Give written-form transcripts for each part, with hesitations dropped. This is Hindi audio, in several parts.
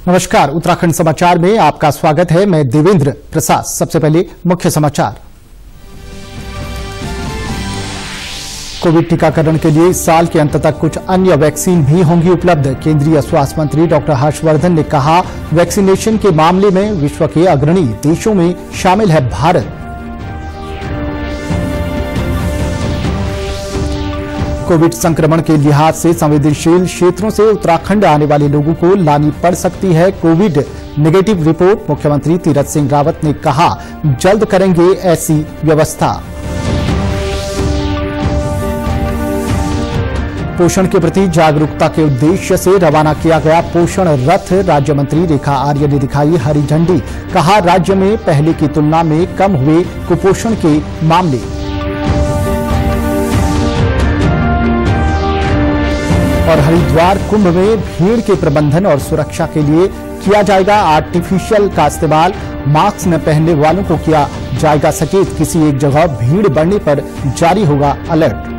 नमस्कार, उत्तराखंड समाचार में आपका स्वागत है। मैं देवेंद्र प्रसाद। सबसे पहले मुख्य समाचार। कोविड टीकाकरण के लिए इस साल के अंत तक कुछ अन्य वैक्सीन भी होंगी उपलब्ध। केंद्रीय स्वास्थ्य मंत्री डॉक्टर हर्षवर्धन ने कहा, वैक्सीनेशन के मामले में विश्व के अग्रणी देशों में शामिल है भारत। कोविड संक्रमण के लिहाज से संवेदनशील क्षेत्रों से उत्तराखंड आने वाले लोगों को लानी पड़ सकती है कोविड नेगेटिव रिपोर्ट। मुख्यमंत्री तीरथ सिंह रावत ने कहा, जल्द करेंगे ऐसी व्यवस्था। पोषण के प्रति जागरूकता के उद्देश्य से रवाना किया गया पोषण रथ। राज्य मंत्री रेखा आर्य ने दिखाई हरी झंडी। कहा, राज्य में पहले की तुलना में कम हुए कुपोषण के मामले। और हरिद्वार कुंभ में भीड़ के प्रबंधन और सुरक्षा के लिए किया जाएगा आर्टिफिशियल का इस्तेमाल। मास्क न पहनने वालों को किया जाएगा सचेत। किसी एक जगह भीड़ बढ़ने पर जारी होगा अलर्ट।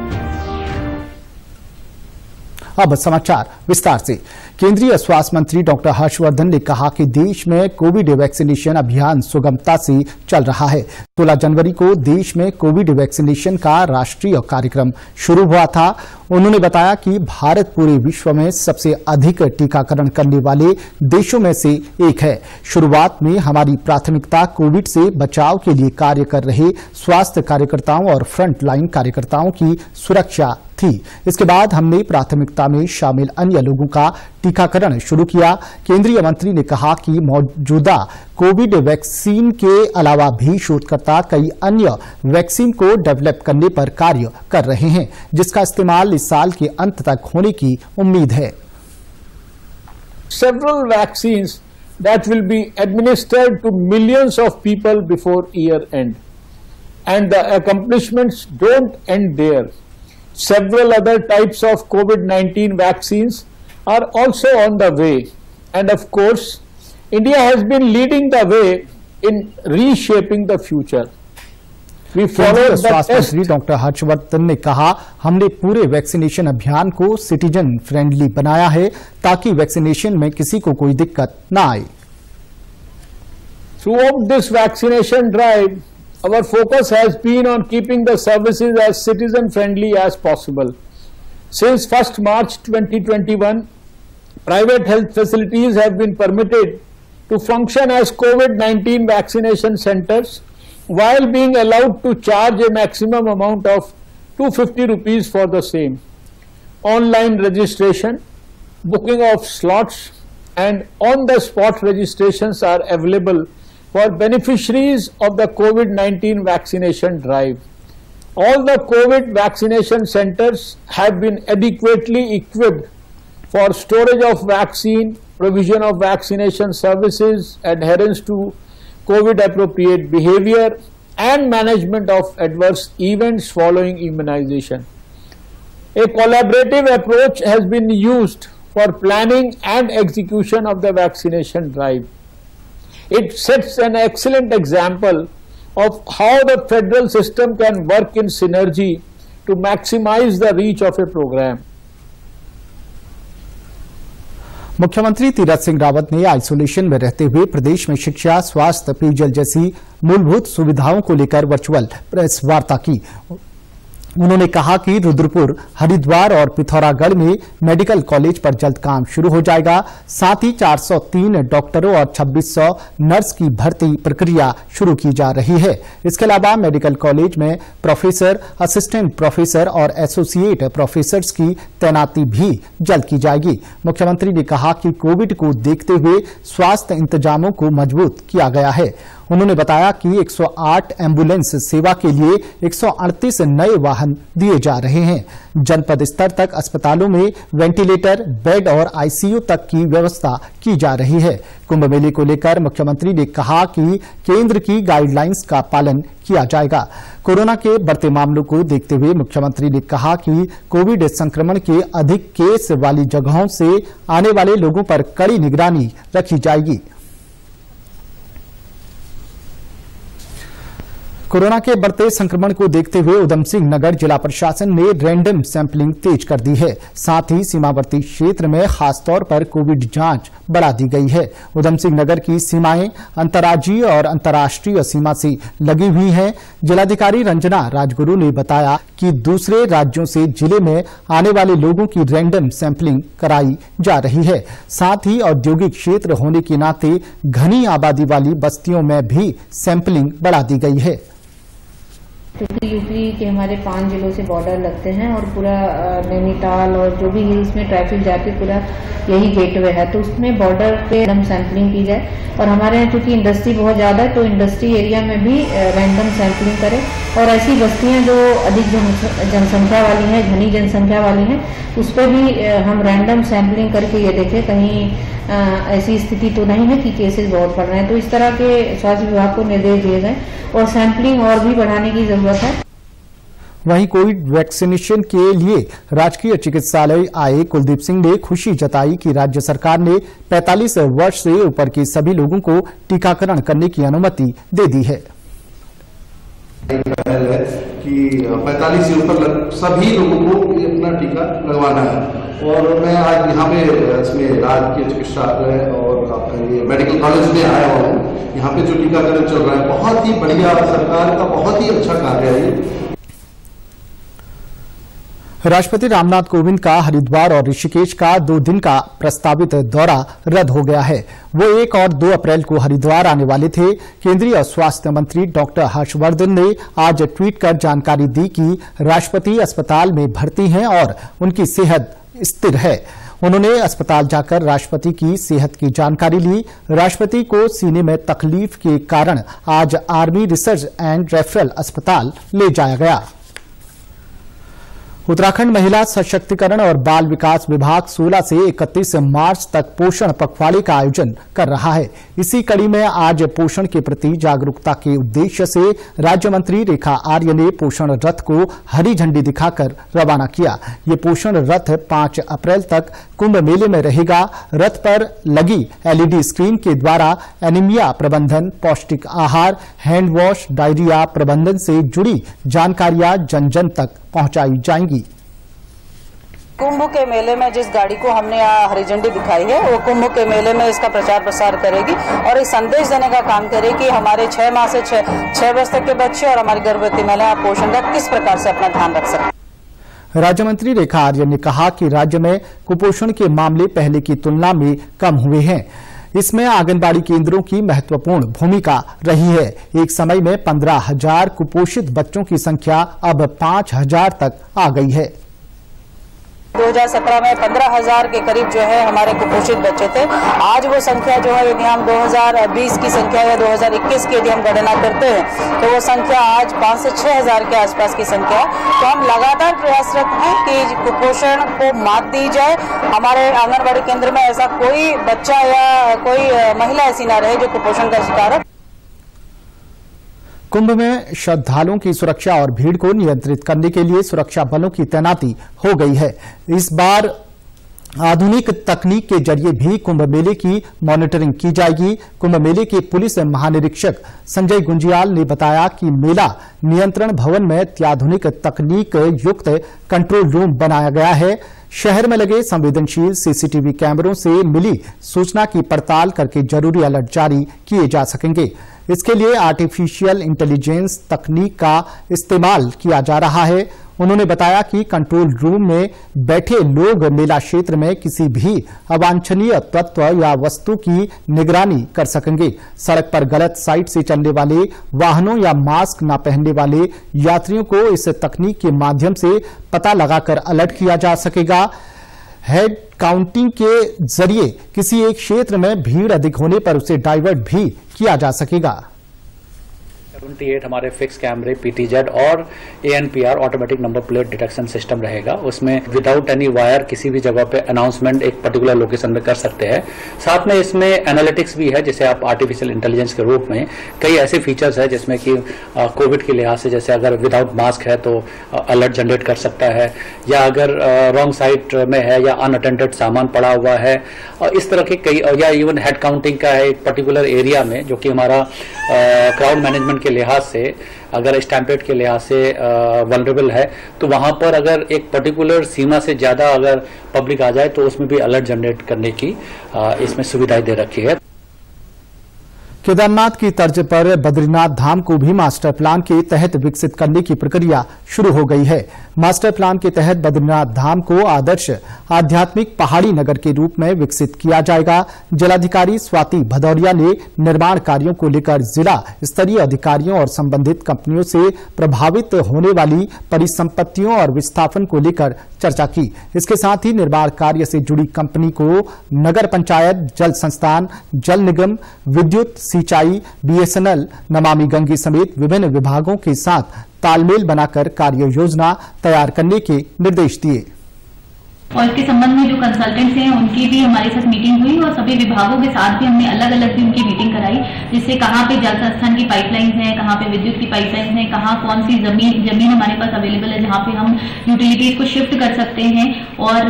अब समाचार विस्तार से। केंद्रीय स्वास्थ्य मंत्री डॉक्टर हर्षवर्धन ने कहा कि देश में कोविड वैक्सीनेशन अभियान सुगमता से चल रहा है। 16 जनवरी को देश में कोविड वैक्सीनेशन का राष्ट्रीय कार्यक्रम शुरू हुआ था। उन्होंने बताया कि भारत पूरे विश्व में सबसे अधिक टीकाकरण करने वाले देशों में से एक है। शुरुआत में हमारी प्राथमिकता कोविड से बचाव के लिए कार्य कर रहे स्वास्थ्य कार्यकर्ताओं और फ्रंट लाइन कार्यकर्ताओं की सुरक्षा थी। इसके बाद हमने प्राथमिकता में शामिल अन्य लोगों का टीकाकरण शुरू किया। केंद्रीय मंत्री ने कहा कि मौजूदा कोविड वैक्सीन के अलावा भी शोधकर्ता कई अन्य वैक्सीन को डेवलप करने पर कार्य कर रहे हैं, जिसका इस्तेमाल इस साल के अंत तक होने की उम्मीद है। Several vaccines that will be administered to millions of people before year end, and the accomplishments don't end there. Several other types of COVID-19 vaccines are also on the way, and of course, India has been leading the way in reshaping the future. We followed the test. Doctor Harshvardhan ने कहा, हमने पूरे वैक्सीनेशन अभियान को सिटीजन फ्रेंडली बनाया है ताकि वैक्सीनेशन में किसी को कोई दिक्कत न आए। Throughout this vaccination drive, our focus has been on keeping the services as citizen friendly as possible. Since 1st March 2021, private health facilities have been permitted to function as COVID-19 vaccination centers while being allowed to charge a maximum amount of 250 rupees for the same. Online registration, booking of slots and on-the-spot registrations are available for beneficiaries of the COVID-19 vaccination drive. All the COVID vaccination centers have been adequately equipped for storage of vaccine, provision of vaccination services, adherence to COVID appropriate behavior, and management of adverse events following immunization. A collaborative approach has been used for planning and execution of the vaccination drive. It sets an excellent example of how the federal system can work in synergy to maximize the reach of a program. मुख्यमंत्री तीरथ सिंह रावत ने आइसोलेशन में रहते हुए प्रदेश में शिक्षा, स्वास्थ्य, पेयजल जैसी मूलभूत सुविधाओं को लेकर वर्चुअल प्रेस वार्ता की। उन्होंने कहा कि रुद्रपुर, हरिद्वार और पिथौरागढ़ में मेडिकल कॉलेज पर जल्द काम शुरू हो जाएगा। साथ ही 403 डॉक्टरों और 2600 नर्स की भर्ती प्रक्रिया शुरू की जा रही है। इसके अलावा मेडिकल कॉलेज में प्रोफेसर, असिस्टेंट प्रोफेसर और एसोसिएट प्रोफेसर्स की तैनाती भी जल्द की जाएगी। मुख्यमंत्री ने कहा कि कोविड को देखते हुए स्वास्थ्य इंतजामों को मजबूत किया गया है। उन्होंने बताया कि 108 एम्बुलेंस सेवा के लिए 138 नए वाहन दिए जा रहे हैं। जनपद स्तर तक अस्पतालों में वेंटिलेटर, बेड और आईसीयू तक की व्यवस्था की जा रही है। कुंभ मेले को लेकर मुख्यमंत्री ने कहा कि केंद्र की गाइडलाइंस का पालन किया जाएगा। कोरोना के बढ़ते मामलों को देखते हुए मुख्यमंत्री ने कहा कि कोविड संक्रमण के अधिक केस वाली जगहों से आने वाले लोगों पर कड़ी निगरानी रखी जाएगी। कोरोना के बढ़ते संक्रमण को देखते हुए उधम सिंह नगर जिला प्रशासन ने रैंडम सैंपलिंग तेज कर दी है। साथ ही सीमावर्ती क्षेत्र में खासतौर पर कोविड जांच बढ़ा दी गई है। उधम सिंह नगर की सीमाएं अंतर्राज्यीय और अंतर्राष्ट्रीय सीमा से लगी हुई हैं। जिलाधिकारी रंजना राजगुरु ने बताया कि दूसरे राज्यों से जिले में आने वाले लोगों की रैंडम सैंपलिंग कराई जा रही है। साथ ही औद्योगिक क्षेत्र होने के नाते घनी आबादी वाली बस्तियों में भी सैंपलिंग बढ़ा दी गई है। क्योंकि यूपी के हमारे 5 जिलों से बॉर्डर लगते हैं और पूरा नैनीताल और जो भी हिल्स में ट्रैफिक जाती है पूरा यही गेटवे है, तो उसमें बॉर्डर पे रैंडम सैंपलिंग की जाए। और हमारे यहाँ चूंकि इंडस्ट्री बहुत ज़्यादा है तो इंडस्ट्री एरिया में भी रैंडम सैंपलिंग करें और ऐसी बस्तियाँ जो अधिक जनसंख्या वाली हैं, घनी जनसंख्या वाली हैं, उस पर भी हम रैंडम सैंपलिंग करके ये देखें कहीं ऐसी स्थिति तो नहीं है कि केसेस बहुत बढ़ रहे हैं। तो इस तरह के स्वास्थ्य विभाग को निर्देश दिए गए और सैंपलिंग और भी बढ़ाने की जरूरत है। वहीं कोविड वैक्सीनेशन के लिए राजकीय चिकित्सालय आए कुलदीप सिंह ने खुशी जताई कि राज्य सरकार ने 45 वर्ष से ऊपर के सभी लोगों को टीकाकरण करने की अनुमति दे दी है। पहल है कि 45 से ऊपर सभी लोगों को अपना टीका लगवाना है और मैं आज यहाँ पे इसमें राजकीय चिकित्सालय और आपका ये मेडिकल कॉलेज में आया हुआ हूँ। यहाँ पे जो टीकाकरण चल रहा है बहुत ही बढ़िया, सरकार का बहुत ही अच्छा कार्य है ये। राष्ट्रपति रामनाथ कोविंद का हरिद्वार और ऋषिकेश का 2 दिन का प्रस्तावित दौरा रद्द हो गया है। वो 1 और 2 अप्रैल को हरिद्वार आने वाले थे। केंद्रीय स्वास्थ्य मंत्री डॉक्टर हर्षवर्धन ने आज ट्वीट कर जानकारी दी कि राष्ट्रपति अस्पताल में भर्ती हैं और उनकी सेहत स्थिर है। उन्होंने अस्पताल जाकर राष्ट्रपति की सेहत की जानकारी ली। राष्ट्रपति को सीने में तकलीफ के कारण आज आर्मी रिसर्च एंड रेफरल अस्पताल ले जाया गया। उत्तराखंड महिला सशक्तिकरण और बाल विकास विभाग 16 से 31 मार्च तक पोषण पखवाड़े का आयोजन कर रहा है। इसी कड़ी में आज पोषण के प्रति जागरूकता के उद्देश्य से राज्य मंत्री रेखा आर्य ने पोषण रथ को हरी झंडी दिखाकर रवाना किया। ये पोषण रथ 5 अप्रैल तक कुंभ मेले में रहेगा। रथ पर लगी LED स्क्रीन के द्वारा एनीमिया प्रबंधन, पौष्टिक आहार, हैंड वॉश, डायरिया प्रबंधन से जुड़ी जानकारियां जन जन तक पहुंचाई जाएंगी। कुंभ के मेले में जिस गाड़ी को हमने हरी झंडी दिखाई है वो कुंभ के मेले में इसका प्रचार प्रसार करेगी और एक संदेश देने का काम करेगी कि हमारे 6 माह से 6 वर्ष तक के बच्चे और हमारी गर्भवती महिलाएं पोषण का किस प्रकार से अपना ध्यान रख सकते। राज्य मंत्री रेखा आर्य ने कहा कि राज्य में कुपोषण के मामले पहले की तुलना में कम हुए हैं। इसमें आंगनबाड़ी केंद्रों की महत्वपूर्ण भूमिका रही है। एक समय में 15,000 कुपोषित बच्चों की संख्या अब 5,000 तक आ गई है। 2017 में 15,000 के करीब जो है हमारे कुपोषित बच्चे थे। आज वो संख्या जो है यदि हम 2020 की संख्या या 2021 की यदि हम गणना करते हैं तो वो संख्या आज 5 से 6,000 के आसपास की संख्या है। तो हम लगातार प्रयासरत हैं कि कुपोषण को मात दी जाए। हमारे आंगनबाड़ी केंद्र में ऐसा कोई बच्चा या कोई महिला ऐसी ना रहे जो कुपोषण का शिकार हो। कुंभ में श्रद्धालुओं की सुरक्षा और भीड़ को नियंत्रित करने के लिए सुरक्षा बलों की तैनाती हो गई है। इस बार आधुनिक तकनीक के जरिए भी कुंभ मेले की मॉनिटरिंग की जाएगी। कुंभ मेले के पुलिस महानिरीक्षक संजय गुंजियाल ने बताया कि मेला नियंत्रण भवन में अत्याधुनिक तकनीक युक्त कंट्रोल रूम बनाया गया है। शहर में लगे संवेदनशील CCTV कैमरों से मिली सूचना की पड़ताल करके जरूरी अलर्ट जारी किए जा सकेंगे। इसके लिए आर्टिफिशियल इंटेलिजेंस तकनीक का इस्तेमाल किया जा रहा है। उन्होंने बताया कि कंट्रोल रूम में बैठे लोग मेला क्षेत्र में किसी भी अवांछनीय तत्व या वस्तु की निगरानी कर सकेंगे। सड़क पर गलत साइड से चलने वाले वाहनों या मास्क न पहनने वाले यात्रियों को इस तकनीक के माध्यम से पता लगाकर अलर्ट किया जा सकेगा। हेड काउंटिंग के जरिए किसी एक क्षेत्र में भीड़ अधिक होने पर उसे डाइवर्ट भी किया जा सकेगा। 78 हमारे फिक्स कैमरे PTZ और ANPR automatic number plate detection system रहेगा। उसमें विदाउट एनी वायर किसी भी जगह पे अनाउंसमेंट एक पर्टिकुलर लोकेशन में कर सकते हैं। साथ में इसमें एनालिटिक्स भी है, जैसे आप आर्टिफिशियल इंटेलिजेंस के रूप में कई ऐसे फीचर्स है जिसमें कि कोविड के लिहाज से जैसे अगर विदाउट मास्क है तो अलर्ट जनरेट कर सकता है, या अगर रॉन्ग साइड में है या अनअटेंडेड सामान पड़ा हुआ है, इस तरह के कई, या इवन हेड काउंटिंग का है एक पर्टिकुलर एरिया में जो कि हमारा क्राउड मैनेजमेंट के लिहाज से, अगर स्टैम्पेड के लिहाज से वल्नरेबल है, तो वहां पर अगर एक पर्टिकुलर सीमा से ज्यादा अगर पब्लिक आ जाए तो उसमें भी अलर्ट जनरेट करने की इसमें सुविधाएं दे रखी है। केदारनाथ की तर्ज पर बद्रीनाथ धाम को भी मास्टर प्लान के तहत विकसित करने की प्रक्रिया शुरू हो गई है। मास्टर प्लान के तहत बद्रीनाथ धाम को आदर्श आध्यात्मिक पहाड़ी नगर के रूप में विकसित किया जाएगा। जिलाधिकारी स्वाति भदौरिया ने निर्माण कार्यों को लेकर जिला स्तरीय अधिकारियों और संबंधित कंपनियों से प्रभावित होने वाली परिसंपत्तियों और विस्थापन को लेकर चर्चा की। इसके साथ ही निर्माण कार्य से जुड़ी कंपनी को नगर पंचायत, जल संस्थान, जल निगम, विद्युत, सिंचाई, बीएसएनएल, नमामि गंगे समेत विभिन्न विभागों के साथ तालमेल बनाकर कार्य योजना तैयार करने के निर्देश दिए। और इसके संबंध में जो कंसल्टेंट्स हैं उनकी भी हमारे साथ मीटिंग हुई और सभी विभागों के साथ भी हमने अलग अलग भी उनकी मीटिंग कराई, जिससे कहाँ पे जल संस्थान की पाइपलाइंस हैं, कहाँ पे विद्युत की पाइपलाइंस हैं, कहाँ कौन सी जमीन हमारे पास अवेलेबल है जहाँ पे हम यूटिलिटीज को शिफ्ट कर सकते हैं, और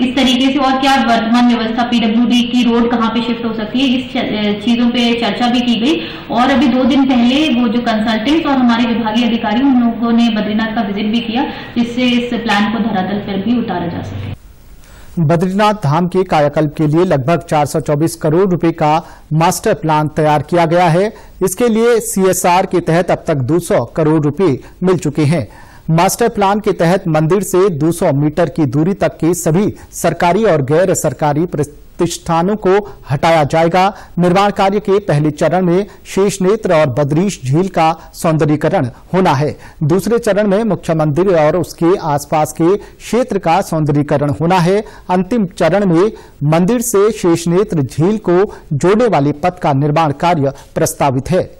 इस तरीके से और क्या वर्तमान व्यवस्था पीडब्ल्यूडी की रोड कहाँ पे शिफ्ट हो सकती है, इस चीजों पे चर्चा भी की गई। और अभी 2 दिन पहले वो जो कंसल्टेंट्स और हमारे विभागीय अधिकारी उन लोगों ने बद्रीनाथ का विजिट भी किया, जिससे इस प्लान को धरातल पर भी उतारा जा सके। बद्रीनाथ धाम के कायाकल्प के लिए लगभग 424 करोड़ रुपए का मास्टर प्लान तैयार किया गया है। इसके लिए सीएसआर के तहत अब तक 200 करोड़ रुपए मिल चुके हैं। मास्टर प्लान के तहत मंदिर से 200 मीटर की दूरी तक के सभी सरकारी और गैर सरकारी प्रतिष्ठानों को हटाया जाएगा। निर्माण कार्य के पहले चरण में शेषनेत्र और बद्रीश झील का सौंदर्यीकरण होना है। दूसरे चरण में मुख्य मंदिर और उसके आसपास के क्षेत्र का सौंदर्यीकरण होना है। अंतिम चरण में मंदिर से शेषनेत्र झील को जोड़ने वाले पथ का निर्माण कार्य प्रस्तावित है।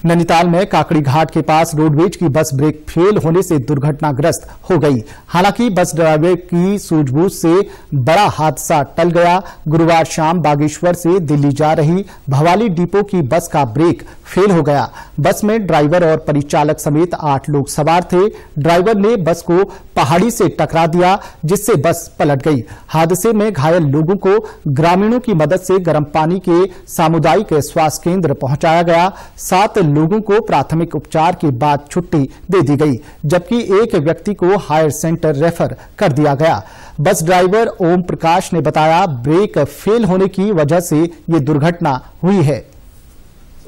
नैनीताल में काकड़ी घाट के पास रोडवेज की बस ब्रेक फेल होने से दुर्घटनाग्रस्त हो गई। हालांकि बस ड्राइवर की सूझबूझ से बड़ा हादसा टल गया। गुरुवार शाम बागेश्वर से दिल्ली जा रही भवाली डिपो की बस का ब्रेक फेल हो गया। बस में ड्राइवर और परिचालक समेत 8 लोग सवार थे। ड्राइवर ने बस को पहाड़ी से टकरा दिया, जिससे बस पलट गई। हादसे में घायल लोगों को ग्रामीणों की मदद से गर्म पानी के सामुदायिक स्वास्थ्य केंद्र पहुंचाया गया। 7 लोगों को प्राथमिक उपचार के बाद छुट्टी दे दी गई, जबकि एक व्यक्ति को हायर सेंटर रेफर कर दिया गया। बस ड्राइवर ओम प्रकाश ने बताया, ब्रेक फेल होने की वजह से ये दुर्घटना हुई है।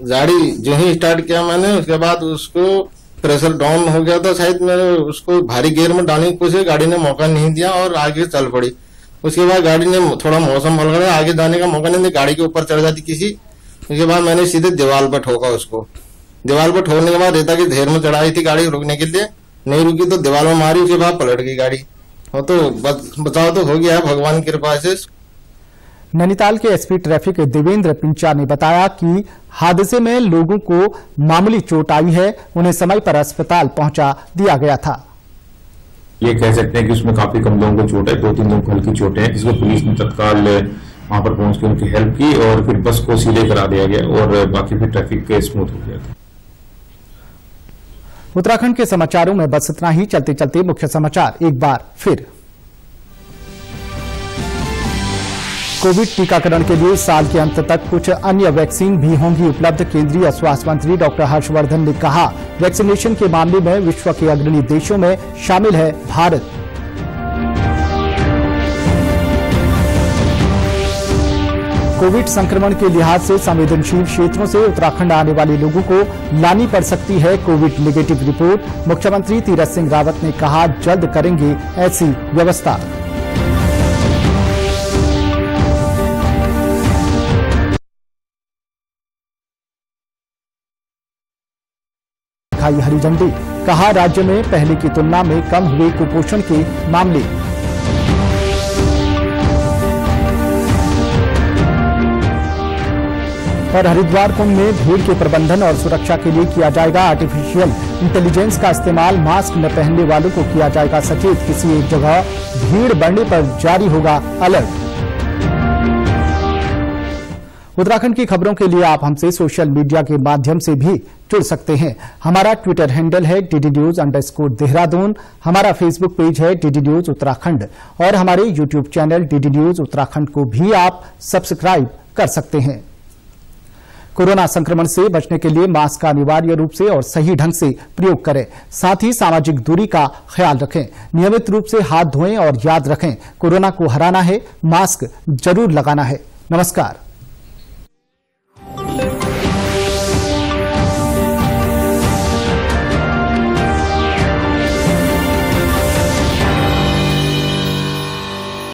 गाड़ी जो ही स्टार्ट किया मैंने, उसके बाद उसको प्रेशर डाउन हो गया था, शायद मैंने उसको भारी गियर में डालने की कोशिश, गाड़ी ने मौका नहीं दिया और आगे चल पड़ी। उसके बाद गाड़ी ने थोड़ा मौसम हल गया, आगे जाने का मौका नहीं दिया, गाड़ी के ऊपर चढ़ जाती किसी। उसके बाद मैंने सीधे दीवार पर ठोका उसको। दीवार पर ठोकने के बाद रेता की ढेर में चढ़ाई थी गाड़ी रुकने के लिए, नहीं रुकी तो दीवार में मारी, उसके बाद पलट गई गाड़ी। और तो बचाव तो हो गया भगवान की कृपा से। नैनीताल के एसपी ट्रैफिक देवेंद्र पिंचा ने बताया कि हादसे में लोगों को मामूली चोट आई है, उन्हें समय पर अस्पताल पहुंचा दिया गया था। ये कह सकते हैं कि उसमें काफी कम लोगों को चोट है, 2-3 लोगों को हल्की चोटें हैं, जिसको पुलिस ने तत्काल वहां पर पहुंच के उनकी हेल्प की और फिर बस को सीधे करा दिया गया और बाकी फिर ट्रैफिक स्मूथ हो गया था। उत्तराखंड के समाचारों में बस इतना ही। चलते चलते मुख्य समाचार एक बार फिर। कोविड टीकाकरण के लिए साल के अंत तक कुछ अन्य वैक्सीन भी होंगी उपलब्ध। केंद्रीय स्वास्थ्य मंत्री डॉक्टर हर्षवर्धन ने कहा, वैक्सीनेशन के मामले में विश्व के अग्रणी देशों में शामिल है भारत। कोविड संक्रमण के लिहाज से संवेदनशील क्षेत्रों से उत्तराखंड आने वाले लोगों को लानी पड़ सकती है कोविड नेगेटिव रिपोर्ट। मुख्यमंत्री तीरथ सिंह रावत ने कहा, जल्द करेंगे ऐसी व्यवस्था। दिखाई हरी झंडी, कहा राज्य में पहले की तुलना में कम हुए कुपोषण के मामले। और हरिद्वार कुंभ में भीड़ के प्रबंधन और सुरक्षा के लिए किया जाएगा आर्टिफिशियल इंटेलिजेंस का इस्तेमाल। मास्क न पहनने वालों को किया जाएगा सचेत। किसी एक जगह भीड़ बढ़ने पर जारी होगा अलर्ट। उत्तराखंड की खबरों के लिए आप हमसे सोशल मीडिया के माध्यम से भी जुड़ सकते हैं। हमारा ट्विटर हैंडल है DDNews_देहरादून, हमारा फेसबुक पेज है DD News उत्तराखंड और हमारे YouTube channel DD News Uttarakhand को भी आप सब्सक्राइब कर सकते हैं। कोरोना संक्रमण से बचने के लिए मास्क का अनिवार्य रूप से और सही ढंग से प्रयोग करें। साथ ही सामाजिक दूरी का ख्याल रखें। नियमित रूप से हाथ धोएं और याद रखें, कोरोना को हराना है, मास्क जरूर लगाना है। नमस्कार।